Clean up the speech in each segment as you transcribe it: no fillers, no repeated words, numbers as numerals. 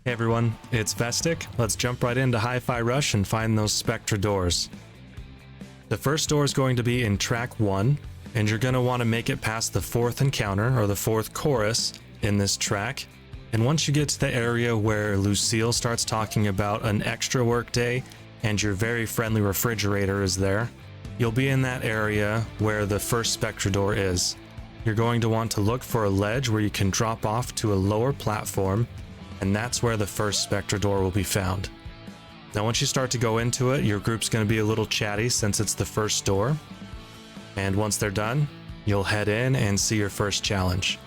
Hey everyone, it's Vestic. Let's jump right into Hi-Fi Rush and find those Spectra Doors. The first door is going to be in track 1, and you're going to want to make it past the 4th encounter, or the 4th chorus, in this track. And once you get to the area where Lucille starts talking about an extra work day, and your very friendly refrigerator is there, you'll be in that area where the first Spectra Door is. You're going to want to look for a ledge where you can drop off to a lower platform, and that's where the first Spectra Door will be found. Now once you start to go into it, your group's going to be a little chatty since it's the first door. And once they're done, you'll head in and see your first challenge.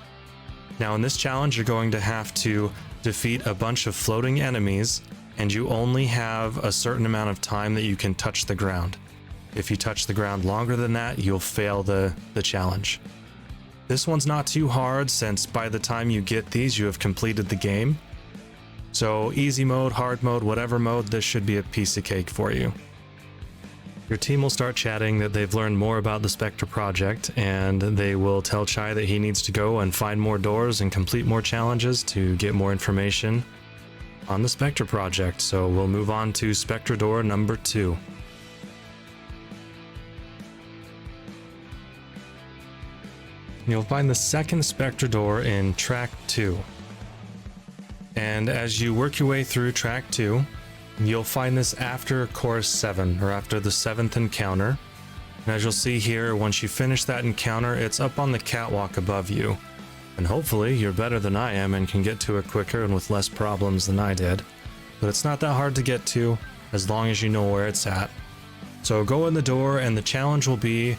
Now in this challenge, you're going to have to defeat a bunch of floating enemies, and you only have a certain amount of time that you can touch the ground. If you touch the ground longer than that, you'll fail the challenge. This one's not too hard since by the time you get these, you have completed the game. So easy mode, hard mode, whatever mode, this should be a piece of cake for you. Your team will start chatting that they've learned more about the Spectra project, and they will tell Chai that he needs to go and find more doors and complete more challenges to get more information on the Spectra project. So we'll move on to Spectra Door number 2. You'll find the second Spectra Door in track 2. And as you work your way through track 2, you'll find this after chorus 7, or after the 7th encounter. And as you'll see here, once you finish that encounter, it's up on the catwalk above you. And hopefully you're better than I am and can get to it quicker and with less problems than I did. But it's not that hard to get to, as long as you know where it's at. So go in the door, and the challenge will be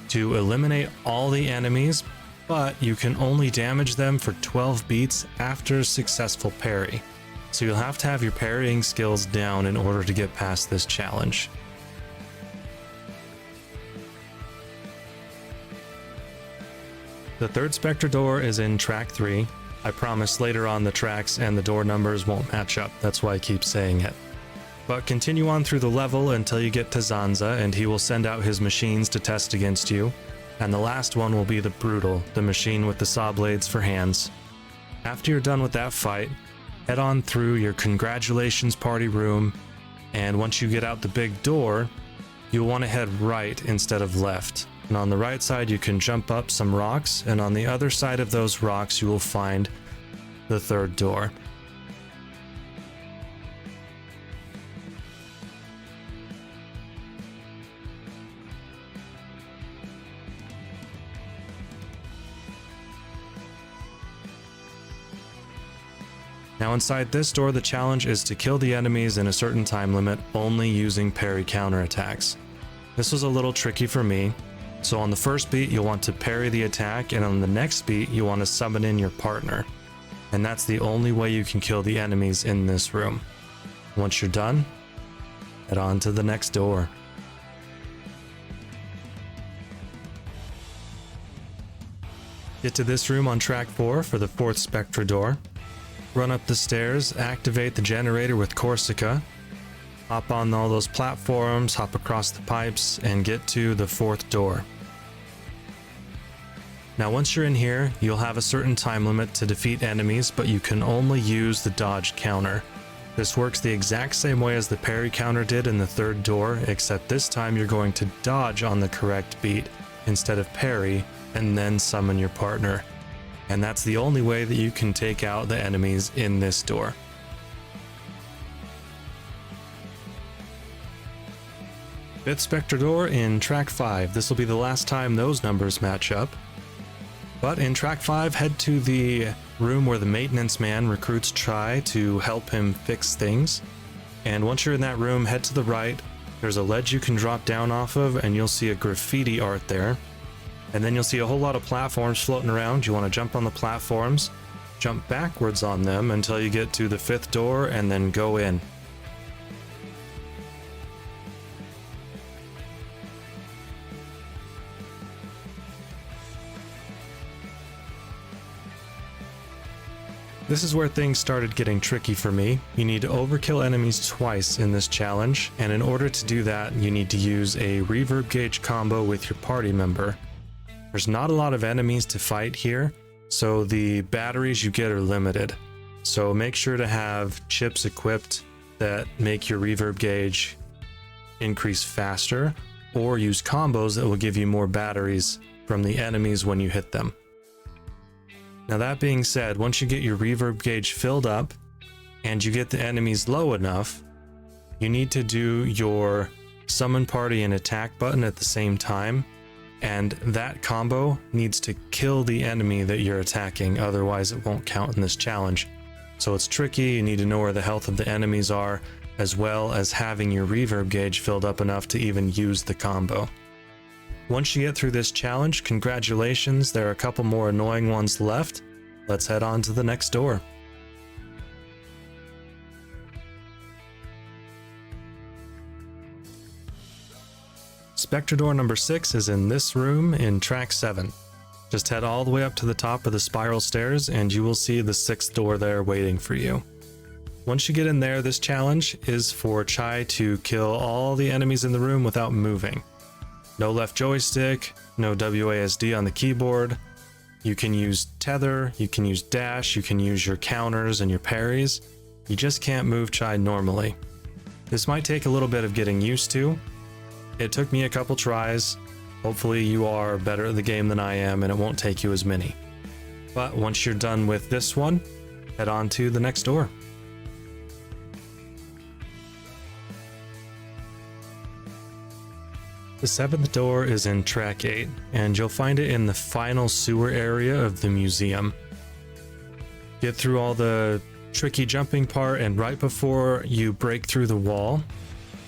to eliminate all the enemies, but you can only damage them for 12 beats after a successful parry. So you'll have to have your parrying skills down in order to get past this challenge. The third Spectra Door is in track 3. I promise later on the tracks and the door numbers won't match up, that's why I keep saying it. But continue on through the level until you get to Zanza, and he will send out his machines to test against you. And the last one will be the Brutal, the machine with the saw blades for hands. After you're done with that fight, head on through your congratulations party room, and once you get out the big door, you'll want to head right instead of left. And on the right side you can jump up some rocks, and on the other side of those rocks you will find the third door. Now inside this door, the challenge is to kill the enemies in a certain time limit only using parry counterattacks. This was a little tricky for me, so on the first beat you'll want to parry the attack, and on the next beat you want to summon in your partner. And that's the only way you can kill the enemies in this room. Once you're done, head on to the next door. Get to this room on track 4 for the 4th Spectra Door. Run up the stairs, activate the generator with Corsica, hop on all those platforms, hop across the pipes, and get to the 4th door. Now once you're in here, you'll have a certain time limit to defeat enemies, but you can only use the dodge counter. This works the exact same way as the parry counter did in the 3rd door, except this time you're going to dodge on the correct beat instead of parry, and then summon your partner. And that's the only way that you can take out the enemies in this door. Fifth Spectra Door in track 5. This will be the last time those numbers match up. But in track 5, head to the room where the maintenance man recruits Chai to help him fix things. And once you're in that room, head to the right. There's a ledge you can drop down off of, and you'll see a graffiti art there. And then you'll see a whole lot of platforms floating around. You want to jump on the platforms, jump backwards on them until you get to the 5th door, and then go in. This is where things started getting tricky for me. You need to overkill enemies twice in this challenge, and in order to do that, you need to use a reverb gauge combo with your party member. There's not a lot of enemies to fight here, so the batteries you get are limited. So make sure to have chips equipped that make your reverb gauge increase faster, or use combos that will give you more batteries from the enemies when you hit them. Now that being said, once you get your reverb gauge filled up and you get the enemies low enough, you need to do your summon party and attack button at the same time, and that combo needs to kill the enemy that you're attacking, otherwise it won't count in this challenge. So it's tricky, you need to know where the health of the enemies are, as well as having your reverb gauge filled up enough to even use the combo. Once you get through this challenge, congratulations, there are a couple more annoying ones left. Let's head on to the next door. Spectra Door number 6 is in this room in track 7. Just head all the way up to the top of the spiral stairs and you will see the 6th door there waiting for you. Once you get in there, this challenge is for Chai to kill all the enemies in the room without moving. No left joystick, no WASD on the keyboard. You can use tether, you can use dash, you can use your counters and your parries. You just can't move Chai normally. This might take a little bit of getting used to. It took me a couple tries. Hopefully you are better at the game than I am and it won't take you as many. But once you're done with this one, head on to the next door. The 7th door is in track 8, and you'll find it in the final sewer area of the museum. Get through all the tricky jumping part, and right before you break through the wall,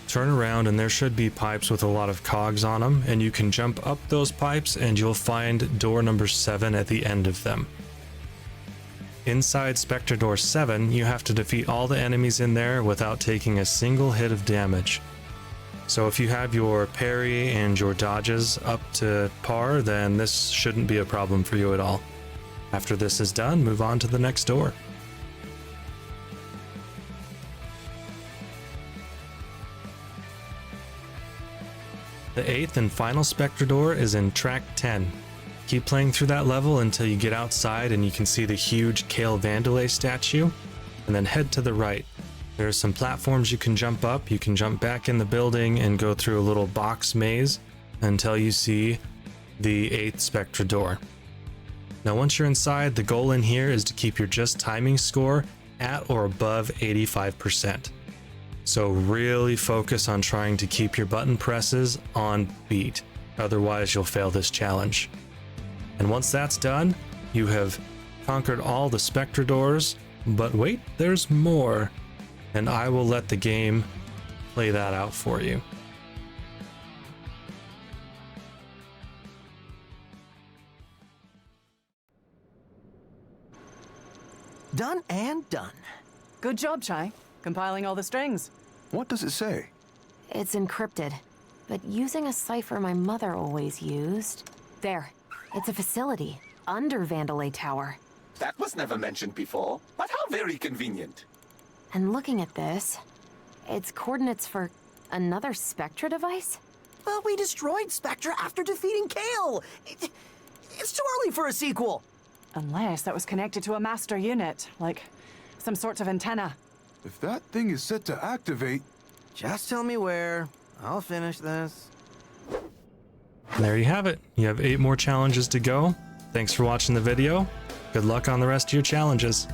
turn around and there should be pipes with a lot of cogs on them, and you can jump up those pipes and you'll find door number 7 at the end of them. Inside Spectra Door 7, you have to defeat all the enemies in there without taking a single hit of damage. So if you have your parry and your dodges up to par, then this shouldn't be a problem for you at all. After this is done, move on to the next door. The 8th and final Spectra Door is in track 10. Keep playing through that level until you get outside and you can see the huge Kale Vandalay statue, and then head to the right. There are some platforms you can jump up, you can jump back in the building and go through a little box maze until you see the 8th Spectra Door. Now once you're inside, the goal in here is to keep your just timing score at or above 85%. So really focus on trying to keep your button presses on beat, otherwise you'll fail this challenge. And once that's done, you have conquered all the Spectra Doors, but wait, there's more. And I will let the game play that out for you. Done and done. Good job, Chai. Compiling all the strings. What does it say? It's encrypted, but using a cipher my mother always used. There. It's a facility under Vandalay Tower. That was never mentioned before, but how very convenient. And looking at this, it's coordinates for another Spectra device? Well, we destroyed Spectra after defeating Kale. It's too early for a sequel. Unless that was connected to a master unit, like some sorts of antenna. If that thing is set to activate... Just tell me where. I'll finish this. There you have it. You have 8 more challenges to go. Thanks for watching the video. Good luck on the rest of your challenges.